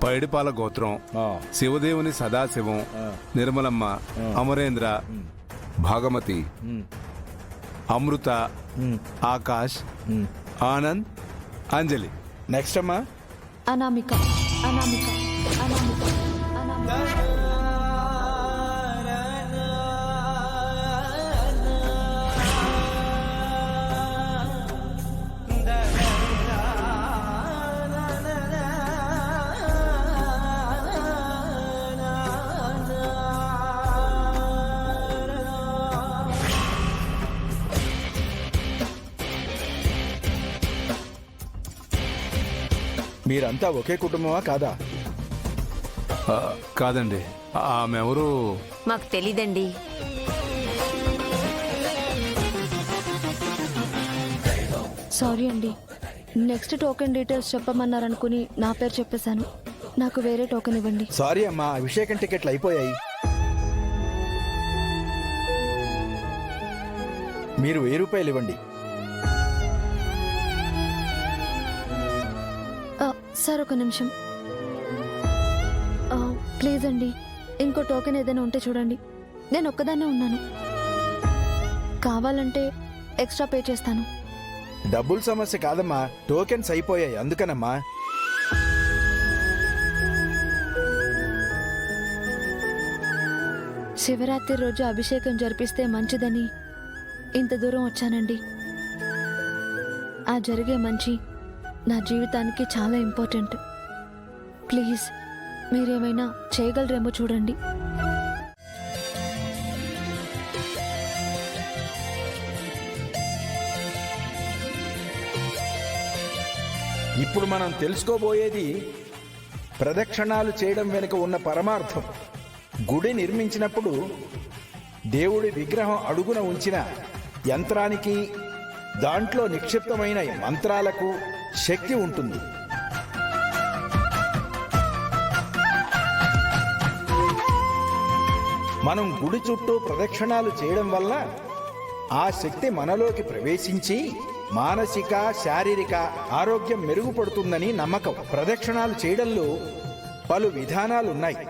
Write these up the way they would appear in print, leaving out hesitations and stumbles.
పైడిపాల గోత్రం, శివదేవుని సదాశివం, నిర్మలమ్మ, అమరేంద్ర, భాగమతి, అమృత, ఆకాష్, ఆనంద్, అంజలి. నెక్స్ట్ అమ్మా అనామిక అనామిక అనామిక అనామిక. మీరంతా ఒకే కుటుంబమా కాదా? కాదండి, ఆమె ఎవరు? మాకు తెలీదండి. సారీ అండి, నెక్స్ట్ టోకెన్ డీటెయిల్స్ చెప్పమన్నారనుకుని నా పేరు చెప్పేశాను. నాకు వేరే టోకెన్ ఇవ్వండి. సారీ అమ్మా, అభిషేకం టికెట్లు అయిపోయాయి. మీరు 1000 రూపాయలు ఇవ్వండి. సార్ ఒక నిమిషం ప్లీజ్ అండి, ఇంకో టోకెన్ ఏదైనా ఉంటే చూడండి. నేను ఒక్కదాన్నే ఉన్నాను, కావాలంటే ఎక్స్ట్రా పే చేస్తాను. డబ్బుల సమస్య కాదమ్మా, టోకెన్స్ అయిపోయాయి అందుకనమ్మా. శివరాత్రి రోజు అభిషేకం జరిపిస్తే మంచిదని ఇంత దూరం వచ్చానండి. ఆ జరిగే మంచి నా జీవితానికి చాలా ఇంపార్టెంట్. ప్లీజ్ మీరేమైనా చేయగలరేమో చూడండి. ఇప్పుడు మనం తెలుసుకోబోయేది ప్రదక్షిణాలు చేయడం వెనుక ఉన్న పరమార్థం. గుడి నిర్మించినప్పుడు దేవుడి విగ్రహం అడుగున ఉంచిన యంత్రానికి, దాంట్లో నిక్షిప్తమైన మంత్రాలకు శక్తి ఉంటుంది. మనం గుడి చుట్టూ ప్రదక్షిణాలు చేయడం వల్ల ఆ శక్తి మనలోకి ప్రవేశించి మానసిక, శారీరక ఆరోగ్యం మెరుగుపడుతుందని నమ్మకం. ప్రదక్షిణాలు చేయడంలో పలు విధానాలున్నాయి.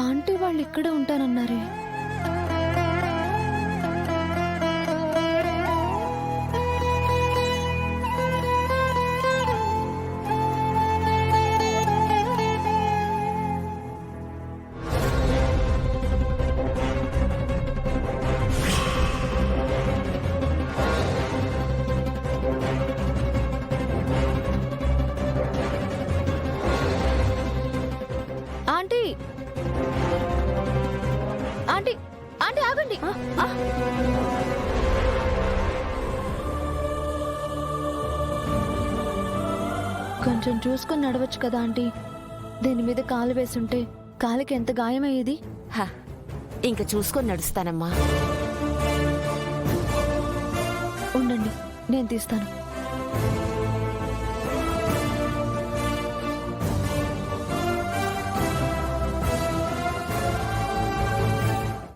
ఆంటీ వాళ్ళు ఇక్కడే ఉంటానన్నారే. ఆంటీ ఆంటీ ఆంటీ ఆగండి. కొంచెం చూసుకొని నడవచ్చు కదా ఆంటీ. దీని మీద కాలు వేసుంటే కాలికి ఎంత గాయమయ్యేది. ఇంక చూసుకొని నడుస్తానమ్మా. ఉండండి, నేను తీస్తాను.